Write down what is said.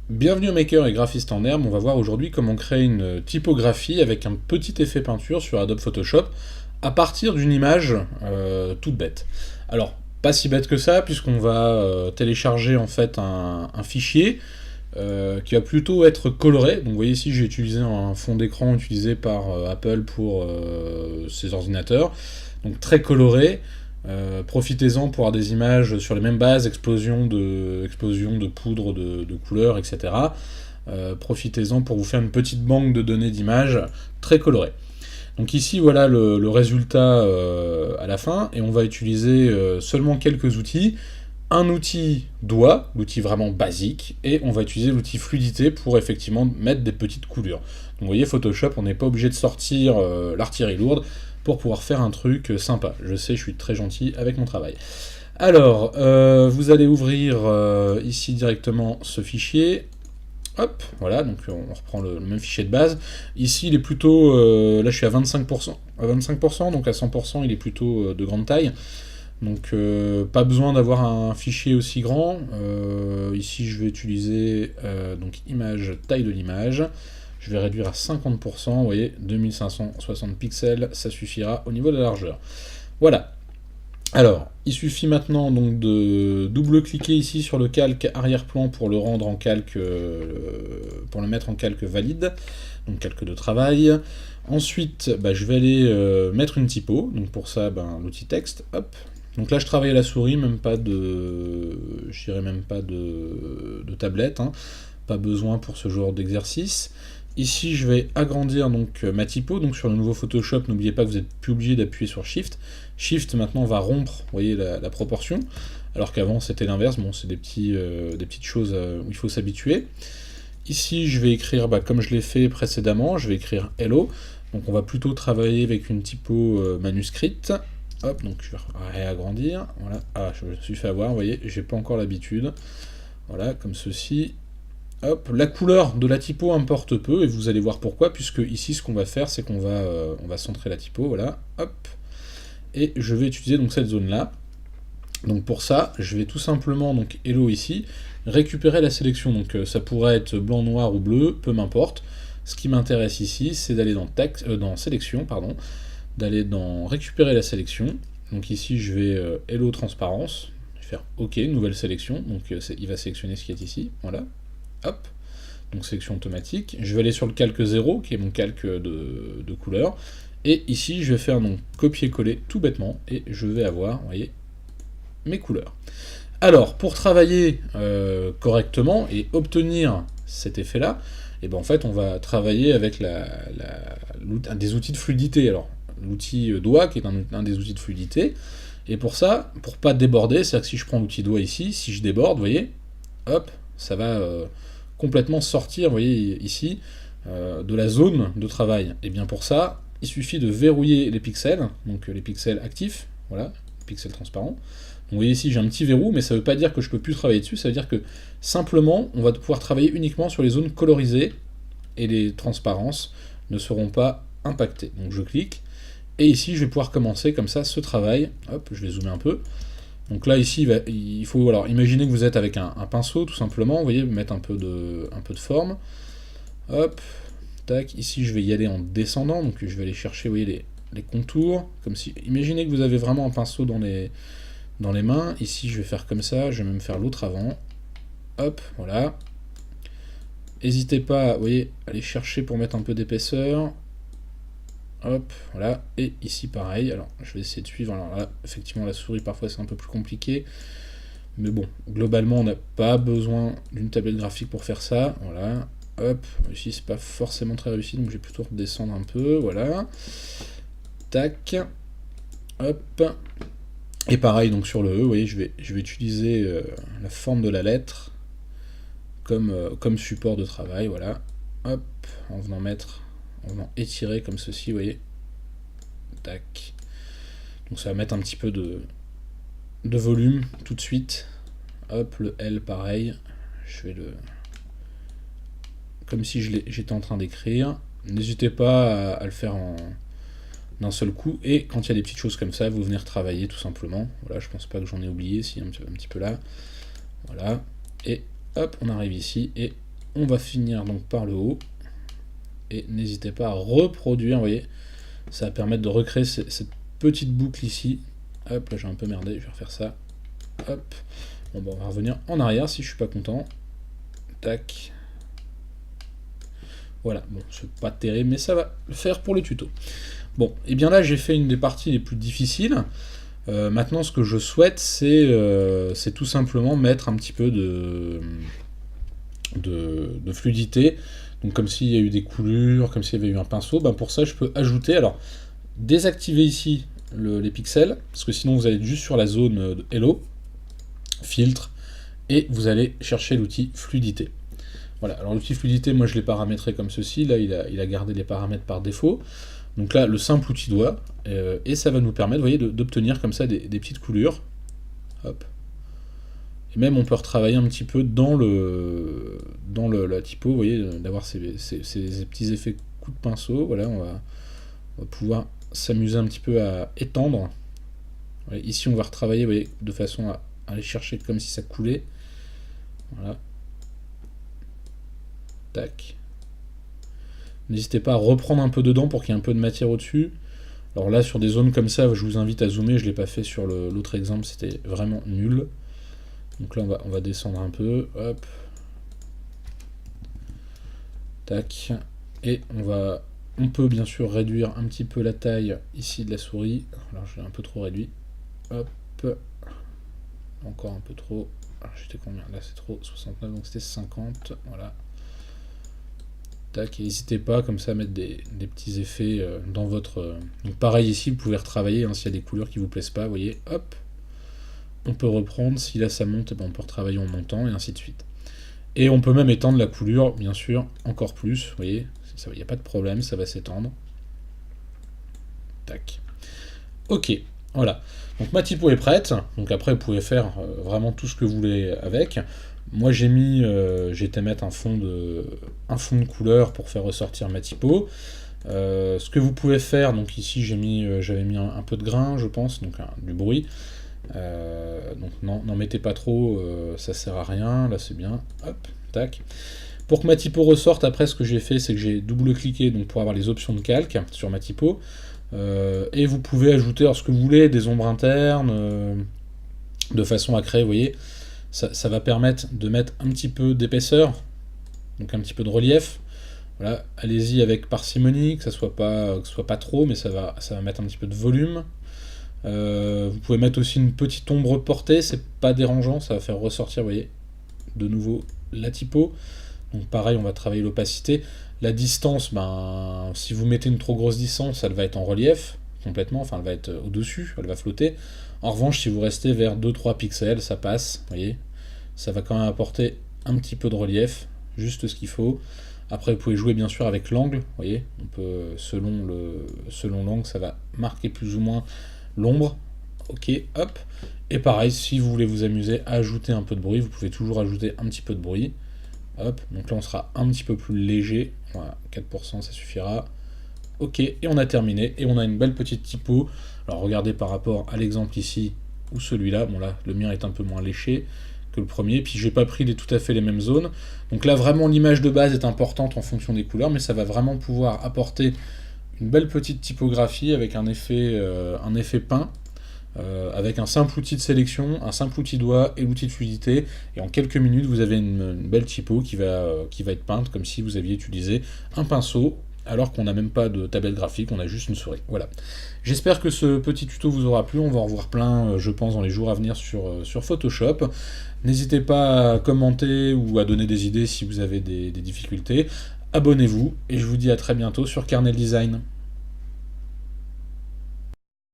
Bienvenue au Maker et graphiste en herbe, on va voir aujourd'hui comment créer une typographie avec un petit effet peinture sur Adobe Photoshop à partir d'une image toute bête. Alors, pas si bête que ça, puisqu'on va télécharger en fait un fichier qui va plutôt être coloré. Donc vous voyez ici j'ai utilisé un fond d'écran utilisé par Apple pour ses ordinateurs, donc très coloré. Profitez-en pour avoir des images sur les mêmes bases, explosion de poudre, de couleurs, etc. Profitez-en pour vous faire une petite banque de données d'images très colorées. Donc ici voilà le résultat à la fin, et on va utiliser seulement quelques outils. Un outil doigt, l'outil vraiment basique, et on va utiliser l'outil fluidité pour effectivement mettre des petites coulures. Donc vous voyez, Photoshop, on n'est pas obligé de sortir l'artillerie lourde pour pouvoir faire un truc sympa. Je sais, je suis très gentil avec mon travail. Alors, vous allez ouvrir ici directement ce fichier. Hop, voilà, donc on reprend le même fichier de base. Ici, il est plutôt, là je suis à 25%, donc à 100%, il est plutôt de grande taille. Donc pas besoin d'avoir un fichier aussi grand. Ici je vais utiliser donc image, taille de l'image. Je vais réduire à 50%, vous voyez, 2560 pixels, ça suffira au niveau de la largeur. Voilà. Alors, il suffit maintenant donc de double-cliquer ici sur le calque arrière-plan pour le rendre en calque, pour le mettre en calque valide, donc calque de travail. Ensuite, je vais aller mettre une typo, donc pour ça, l'outil texte, hop. Donc là, je travaille à la souris, même pas de, je dirais même pas de tablette, hein. Pas besoin pour ce genre d'exercice. Ici, je vais agrandir donc ma typo. Donc sur le nouveau Photoshop, n'oubliez pas que vous n'êtes plus obligé d'appuyer sur Shift. Shift maintenant va rompre, vous voyez, la proportion, alors qu'avant c'était l'inverse. Bon, c'est des petites choses où il faut s'habituer. Ici, je vais écrire, comme je l'ai fait précédemment, je vais écrire Hello. Donc on va plutôt travailler avec une typo manuscrite. Hop, donc je vais réagrandir. Voilà. Ah, je me suis fait avoir, vous voyez, j'ai pas encore l'habitude. Voilà, comme ceci. Hop, la couleur de la typo importe peu, et vous allez voir pourquoi, puisque ici ce qu'on va faire, c'est qu'on va, on va centrer la typo, voilà, hop, et je vais utiliser donc cette zone-là. Donc pour ça, je vais tout simplement, donc Hello ici, récupérer la sélection, donc ça pourrait être blanc, noir ou bleu, peu m'importe. Ce qui m'intéresse ici, c'est d'aller dans sélection, pardon, d'aller dans récupérer la sélection. Donc ici, je vais Hello transparence, je vais faire OK, nouvelle sélection, donc il va sélectionner ce qui est ici, voilà. Hop, donc sélection automatique. Je vais aller sur le calque 0, qui est mon calque de couleur. Et ici, je vais faire donc copier-coller tout bêtement, et je vais avoir, vous voyez, mes couleurs. Alors, pour travailler correctement et obtenir cet effet-là, en fait, on va travailler avec des outils de fluidité. Alors, l'outil doigt, qui est un des outils de fluidité. Et pour ça, pour pas déborder, c'est-à-dire que si je prends l'outil doigt ici, si je déborde, vous voyez, hop, ça va complètement sortir, vous voyez ici, de la zone de travail. Et bien pour ça, il suffit de verrouiller les pixels, donc les pixels actifs, voilà, pixels transparents. Donc vous voyez ici, j'ai un petit verrou, mais ça ne veut pas dire que je ne peux plus travailler dessus, ça veut dire que simplement, on va pouvoir travailler uniquement sur les zones colorisées, et les transparences ne seront pas impactées. Donc je clique, et ici, je vais pouvoir commencer comme ça ce travail. Hop, je vais zoomer un peu. Donc là, ici, il faut alors imaginer que vous êtes avec un pinceau, tout simplement, vous voyez, mettre un peu de forme. Hop, tac, ici je vais y aller en descendant, donc je vais aller chercher, vous voyez, les contours, comme si, imaginez que vous avez vraiment un pinceau dans les mains. Ici, je vais faire comme ça, je vais même faire l'autre avant. Hop, voilà. N'hésitez pas, vous voyez, à aller chercher pour mettre un peu d'épaisseur. Hop, voilà, et ici pareil, alors je vais essayer de suivre, alors là, effectivement la souris parfois c'est un peu plus compliqué, mais bon, globalement on n'a pas besoin d'une tablette graphique pour faire ça, voilà, hop, ici c'est pas forcément très réussi, donc je vais plutôt redescendre un peu, voilà, tac, hop, et pareil donc sur le E, vous voyez, je vais utiliser la forme de la lettre comme support de travail, voilà, hop, en venant étirer comme ceci, vous voyez, tac, donc ça va mettre un petit peu de volume tout de suite, hop, le L pareil, je vais comme si j'étais en train d'écrire, n'hésitez pas à le faire d'un seul coup, et quand il y a des petites choses comme ça, vous venez retravailler tout simplement, voilà, je pense pas que j'en ai oublié, si un petit peu là, voilà, et hop, on arrive ici, et on va finir donc par le haut. Et n'hésitez pas à reproduire, vous voyez, ça va permettre de recréer cette petite boucle ici. Hop, là j'ai un peu merdé, je vais refaire ça. Hop. Bon, on va revenir en arrière si je suis pas content. Tac. Voilà, bon, c'est pas terrible, mais ça va le faire pour le tuto. Bon, et bien là j'ai fait une des parties les plus difficiles. Maintenant, ce que je souhaite, c'est tout simplement mettre un petit peu de fluidité. Donc comme s'il y a eu des coulures, comme s'il y avait eu un pinceau, ben pour ça je peux ajouter, alors désactiver ici les pixels, parce que sinon vous allez être juste sur la zone de Hello, filtre, et vous allez chercher l'outil fluidité. Voilà, alors l'outil fluidité, moi je l'ai paramétré comme ceci, là il a gardé les paramètres par défaut. Donc là, le simple outil doigt, et ça va nous permettre, vous voyez, d'obtenir comme ça des petites coulures. Hop. Et même on peut retravailler un petit peu dans la typo, vous voyez, d'avoir ces petits effets coup de pinceau. Voilà, on va pouvoir s'amuser un petit peu à étendre. Voilà, ici on va retravailler, vous voyez, de façon à aller chercher comme si ça coulait. Voilà. Tac. N'hésitez pas à reprendre un peu dedans pour qu'il y ait un peu de matière au-dessus. Alors là, sur des zones comme ça, je vous invite à zoomer. Je ne l'ai pas fait sur l'autre exemple, c'était vraiment nul. Donc là, on va descendre un peu. Hop. Tac. Et on peut bien sûr réduire un petit peu la taille ici de la souris. Alors je l'ai un peu trop réduit. Hop. Encore un peu trop. Alors j'étais combien? Là c'est trop. 69, donc c'était 50. Voilà. Tac, et n'hésitez pas comme ça à mettre des petits effets dans votre... Donc pareil ici, vous pouvez retravailler hein, s'il y a des couleurs qui vous plaisent pas, vous voyez, hop, on peut reprendre, si là ça monte, ben on peut retravailler en montant, et ainsi de suite. Et on peut même étendre la coulure, bien sûr, encore plus, vous voyez, il n'y a pas de problème, ça va s'étendre. Tac. Ok, voilà. Donc ma typo est prête, donc après vous pouvez faire vraiment tout ce que vous voulez avec. Moi j'ai été mettre un fond de couleur pour faire ressortir ma typo. Ce que vous pouvez faire, donc ici j'avais mis un peu de grain je pense, donc du bruit. Donc n'en mettez pas trop, ça sert à rien, là c'est bien, hop, tac. Pour que ma typo ressorte, après ce que j'ai fait c'est que j'ai double-cliqué donc pour avoir les options de calque sur ma typo. Et vous pouvez ajouter alors, ce que vous voulez, des ombres internes, de façon à créer, vous voyez, ça va permettre de mettre un petit peu d'épaisseur, donc un petit peu de relief. Voilà, allez-y avec parcimonie, que ce soit pas trop, mais ça va mettre un petit peu de volume. Vous pouvez mettre aussi une petite ombre portée, c'est pas dérangeant, ça va faire ressortir, vous voyez, de nouveau la typo. Donc pareil, on va travailler l'opacité. La distance, ben, si vous mettez une trop grosse distance, elle va être en relief, complètement, enfin elle va être au-dessus, elle va flotter. En revanche, si vous restez vers 2-3 pixels, ça passe, vous voyez. Ça va quand même apporter un petit peu de relief, juste ce qu'il faut. Après, vous pouvez jouer bien sûr avec l'angle, vous voyez. On peut, selon l'angle, ça va marquer plus ou moins l'ombre. Ok, hop. Et pareil, si vous voulez vous amuser à ajouter un peu de bruit, vous pouvez toujours ajouter un petit peu de bruit. Hop, donc là on sera un petit peu plus léger. Voilà, 4% ça suffira. Ok, et on a terminé, et on a une belle petite typo. Alors regardez par rapport à l'exemple ici, ou celui-là, bon là, le mien est un peu moins léché que le premier, puis j'ai pas pris tout à fait les mêmes zones. Donc là, vraiment, l'image de base est importante en fonction des couleurs, mais ça va vraiment pouvoir apporter une belle petite typographie avec un effet peint, avec un simple outil de sélection, un simple outil doigt et l'outil de fluidité, et en quelques minutes, vous avez une belle typo qui va être peinte comme si vous aviez utilisé un pinceau, alors qu'on n'a même pas de tablette graphique, on a juste une souris. Voilà. J'espère que ce petit tuto vous aura plu, on va en revoir plein, je pense, dans les jours à venir sur Photoshop. N'hésitez pas à commenter ou à donner des idées si vous avez des difficultés. Abonnez-vous, et je vous dis à très bientôt sur Kernel Design.